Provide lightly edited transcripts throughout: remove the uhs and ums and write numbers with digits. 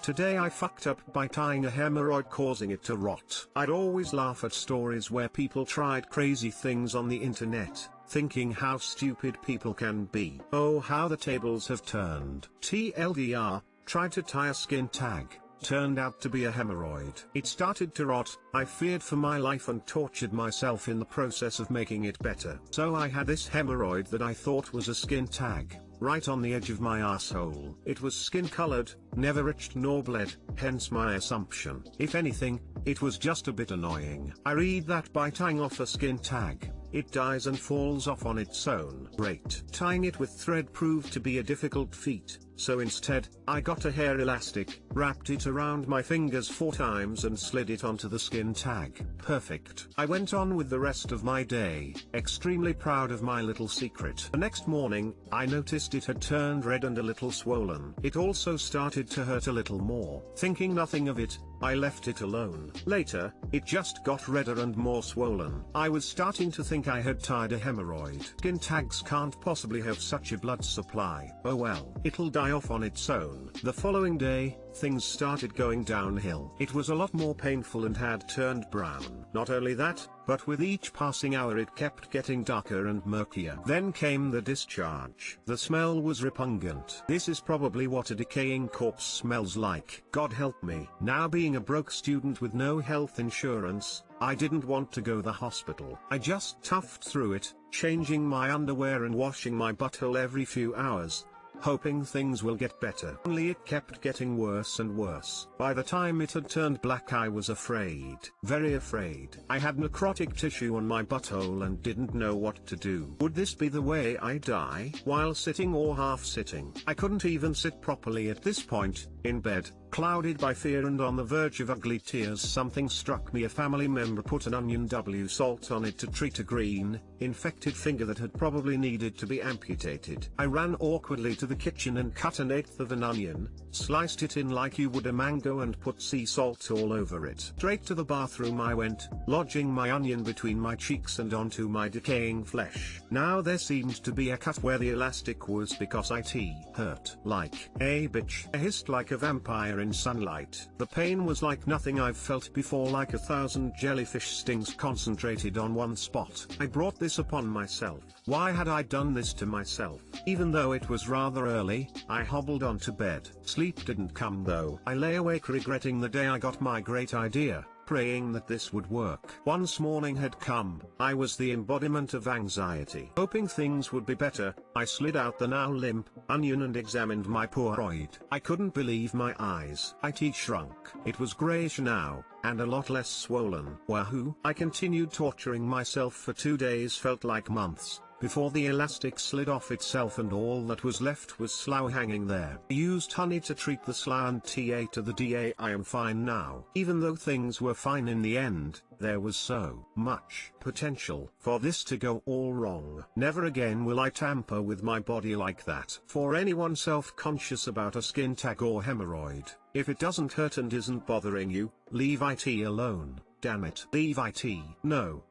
Today I fucked up by tying a hemorrhoid, causing it to rot. I'd always laugh at stories where people tried crazy things on the internet, thinking how stupid people can be. Oh, how the tables have turned. TLDR, tried to tie a skin tag. Turned out to be a hemorrhoid. It started to rot, I feared for my life and tortured myself in the process of making it better. So I had this hemorrhoid that I thought was a skin tag, right on the edge of my asshole. It was skin colored, never itched nor bled, hence my assumption. If anything, it was just a bit annoying. I read that by tying off a skin tag, it dies and falls off on its own. Great. Tying it with thread proved to be a difficult feat, so instead, I got a hair elastic, wrapped it around my fingers 4 times and slid it onto the skin tag. Perfect. I went on with the rest of my day, extremely proud of my little secret. The next morning, I noticed it had turned red and a little swollen. It also started to hurt a little more. Thinking nothing of it, I left it alone. Later, it just got redder and more swollen. I was starting to think I had tied a hemorrhoid. Skin tags can't possibly have such a blood supply. Oh well. It'll die off on its own. The following day, things started going downhill. It was a lot more painful and had turned brown. Not only that, but with each passing hour it kept getting darker and murkier. Then came the discharge. The smell was repugnant. This is probably what a decaying corpse smells like. God help me. Now, being a broke student with no health insurance, I didn't want to go to the hospital. I just toughed through it, changing my underwear and washing my butthole every few hours, hoping things will get better. Only it kept getting worse and worse. By the time it had turned black, I was afraid. Very afraid. I had necrotic tissue on my butthole and didn't know what to do. Would this be the way I die? While sitting or half sitting? I couldn't even sit properly at this point, in bed, clouded by fear and on the verge of ugly tears. Something struck me. A family member put an onion salt on it to treat a green, infected finger that had probably needed to be amputated. I ran awkwardly to the kitchen and cut an 1/8 of an onion, sliced it in like you would a mango and put sea salt all over it. Straight to the bathroom I went, lodging my onion between my cheeks and onto my decaying flesh. Now there seemed to be a cut where the elastic was because it hurt like a bitch. I hissed like a vampire in sunlight. The pain was like nothing I've felt before, like 1,000 jellyfish stings concentrated on one spot. I brought this upon myself. Why had I done this to myself? Even though it was rather early, I hobbled onto bed. Sleep didn't come though. I lay awake regretting the day I got my great idea, praying that this would work. Once morning had come, I was the embodiment of anxiety. Hoping things would be better, I slid out the now limp onion and examined my poor hemorrhoid. I couldn't believe my eyes. It shrunk. It was grayish now, and a lot less swollen. Wahoo! I continued torturing myself for 2 days, felt like months, before the elastic slid off itself and all that was left was slough hanging there. I used honey to treat the slough and TA to the DA. I am fine now. Even though things were fine in the end, there was so much potential for this to go all wrong. Never again will I tamper with my body like that. For anyone self-conscious about a skin tag or hemorrhoid, if it doesn't hurt and isn't bothering you, leave it alone. Damn it. Leave it. No,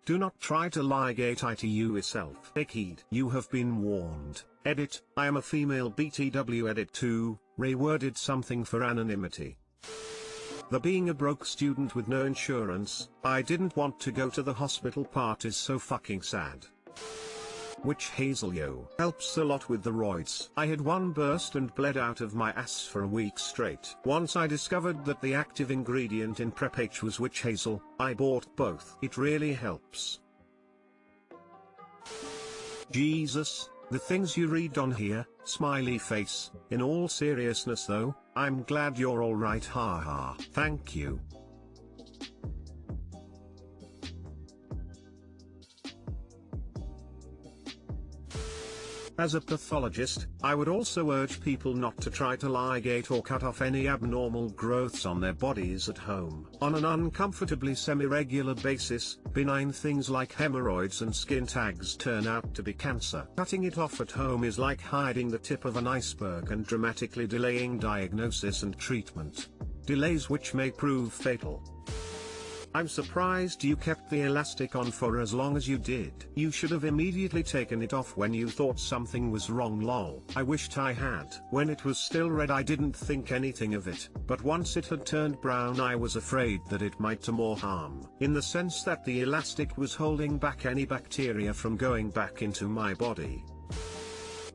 do not try to ligate it yourself. Take heed. You have been warned. Edit, I am a female BTW. Edit 2, reworded something for anonymity. The being a broke student with no insurance, I didn't want to go to the hospital part is so fucking sad. Witch hazel helps a lot with the roids. I had one burst and bled out of my ass for a week straight. Once I discovered that the active ingredient in Prep H was witch hazel, I bought both. It really helps. Jesus, the things you read on here, smiley face. In all seriousness though, I'm glad you're alright, haha. Thank you. As a pathologist, I would also urge people not to try to ligate or cut off any abnormal growths on their bodies at home. On an uncomfortably semi-regular basis, benign things like hemorrhoids and skin tags turn out to be cancer. Cutting it off at home is like hiding the tip of an iceberg and dramatically delaying diagnosis and treatment. Delays which may prove fatal. I'm surprised you kept the elastic on for as long as you did. You should have immediately taken it off when you thought something was wrong, lol. I wished I had. When it was still red I didn't think anything of it, but once it had turned brown I was afraid that it might do more harm, in the sense that the elastic was holding back any bacteria from going back into my body.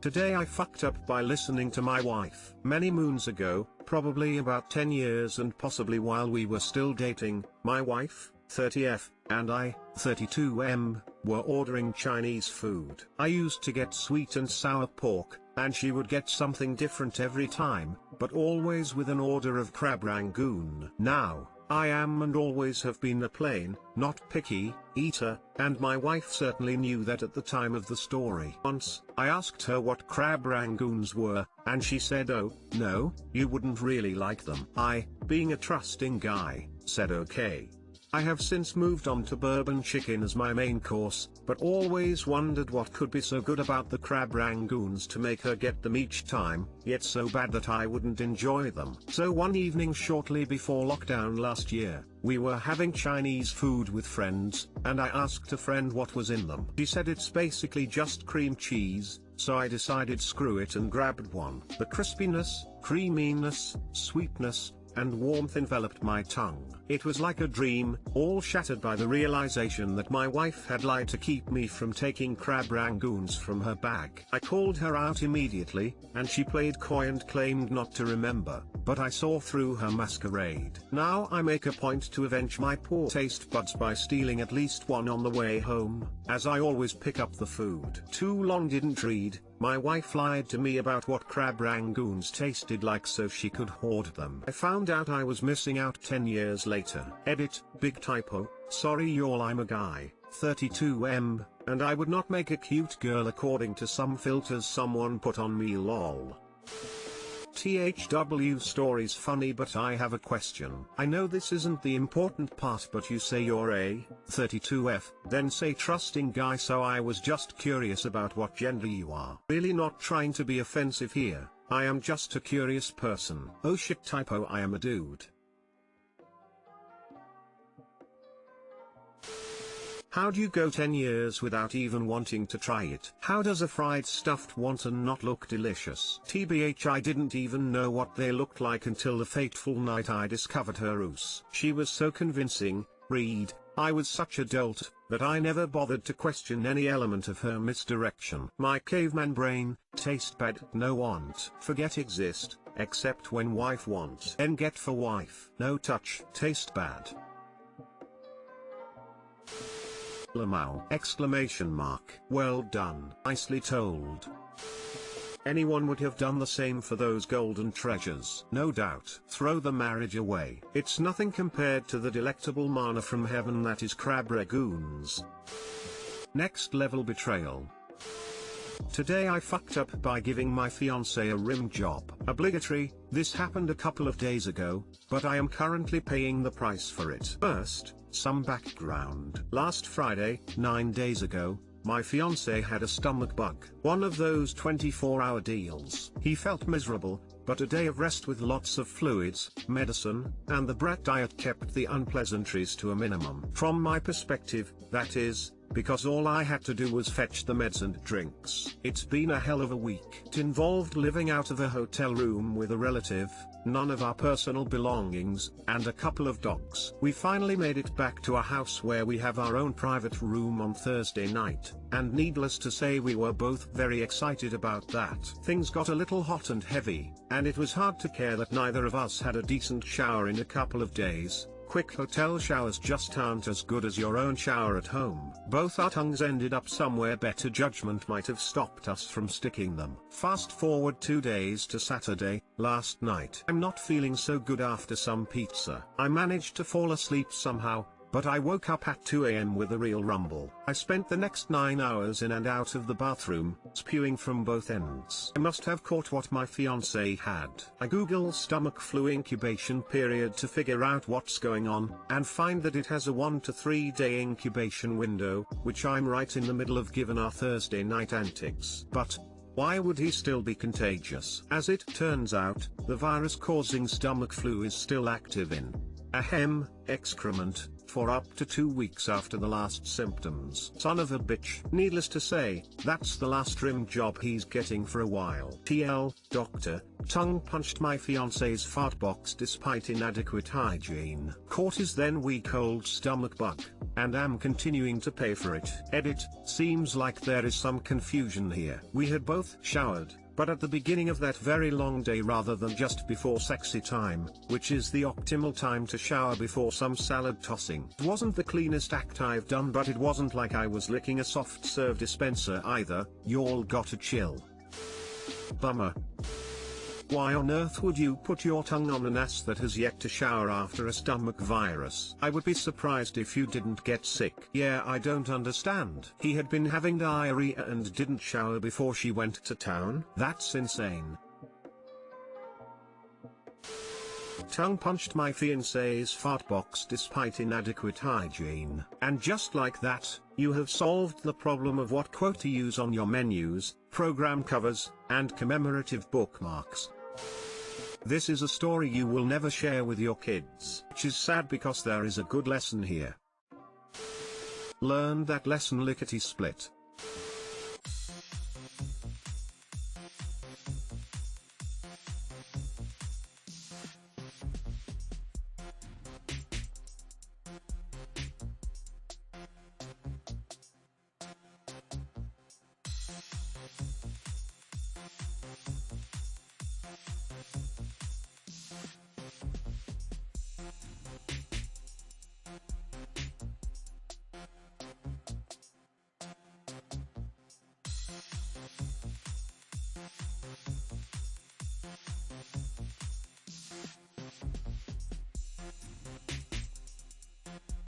Today I fucked up by listening to my wife. Many moons ago, probably about 10 years and possibly while we were still dating, my wife, 30F, and I, 32M, were ordering Chinese food. I used to get sweet and sour pork, and she would get something different every time, but always with an order of crab rangoon. Now, I am and always have been a plain, not picky, eater, and my wife certainly knew that at the time of the story. Once, I asked her what crab rangoons were, and she said, "Oh, no, you wouldn't really like them." I, being a trusting guy, said okay. I have since moved on to bourbon chicken as my main course, but always wondered what could be so good about the crab rangoons to make her get them each time, yet so bad that I wouldn't enjoy them. So one evening shortly before lockdown last year, we were having Chinese food with friends, and I asked a friend what was in them. She said it's basically just cream cheese, so I decided screw it and grabbed one. The crispiness, creaminess, sweetness, and warmth enveloped my tongue. It was like a dream, all shattered by the realization that my wife had lied to keep me from taking crab rangoons from her bag. I called her out immediately, and she played coy and claimed not to remember, but I saw through her masquerade. Now I make a point to avenge my poor taste buds by stealing at least one on the way home, as I always pick up the food. Too long didn't read. My wife lied to me about what crab rangoons tasted like so she could hoard them. I found out I was missing out 10 years later. Edit, big typo, sorry y'all, I'm a guy, 32M, and I would not make a cute girl according to some filters someone put on me, lol. THW story's funny, but I have a question. I know this isn't the important part, but you say you're a 32F, then say trusting guy, so I was just curious about what gender you are. Really not trying to be offensive here, I am just a curious person. Oh shit, typo, I am a dude. How do you go 10 years without even wanting to try it? How does a fried stuffed wonton not look delicious? TBH, I didn't even know what they looked like until the fateful night I discovered her oos. She was so convincing. Read, I was such a dolt, that I never bothered to question any element of her misdirection. My caveman brain, taste bad, no want. Forget exist, except when wife wants. N get for wife. No touch, taste bad. Lamau! Exclamation mark. Well done. Nicely told. Anyone would have done the same for those golden treasures. No doubt. Throw the marriage away. It's nothing compared to the delectable manna from heaven that is crab rangoons. Next level betrayal. Today I fucked up by giving my fiancé a rim job. Obligatory, this happened a couple of days ago, but I am currently paying the price for it. First, some background. Last Friday, 9 days ago, my fiancé had a stomach bug. One of those 24-hour deals. He felt miserable, but a day of rest with lots of fluids, medicine, and the brat diet kept the unpleasantries to a minimum. From my perspective, that is, because all I had to do was fetch the meds and drinks. It's been a hell of a week. It involved living out of a hotel room with a relative, none of our personal belongings, and a couple of dogs. We finally made it back to a house where we have our own private room on Thursday night, and needless to say we were both very excited about that. Things got a little hot and heavy, and it was hard to care that neither of us had a decent shower in a couple of days. Quick hotel showers just aren't as good as your own shower at home. Both our tongues ended up somewhere better judgment might have stopped us from sticking them. Fast forward 2 days to Saturday, last night. I'm not feeling so good after some pizza. I managed to fall asleep somehow, but I woke up at 2 AM with a real rumble. I spent the next 9 hours in and out of the bathroom, spewing from both ends. I must have caught what my fiancé had. I Google stomach flu incubation period to figure out what's going on, and find that it has a 1 to 3 day incubation window, which I'm right in the middle of given our Thursday night antics. But why would he still be contagious? As it turns out, the virus causing stomach flu is still active in excrement, for up to 2 weeks after the last symptoms. Son of a bitch. Needless to say, that's the last rim job he's getting for a while. TL, doctor, tongue punched my fiance's fart box despite inadequate hygiene. Caught his then week-old stomach bug, and am continuing to pay for it. Edit, seems like there is some confusion here. We had both showered, but at the beginning of that very long day rather than just before sexy time, which is the optimal time to shower before some salad tossing. It wasn't the cleanest act I've done, but it wasn't like I was licking a soft serve dispenser either. Y'all gotta chill. Bummer. Why on earth would you put your tongue on an ass that has yet to shower after a stomach virus? I would be surprised if you didn't get sick. Yeah, I don't understand. He had been having diarrhea and didn't shower before she went to town? That's insane. Tongue punched my fiancé's fart box despite inadequate hygiene. And just like that, you have solved the problem of what quote to use on your menus, program covers, and commemorative bookmarks. This is a story you will never share with your kids, which is sad because there is a good lesson here. Learn that lesson lickety split.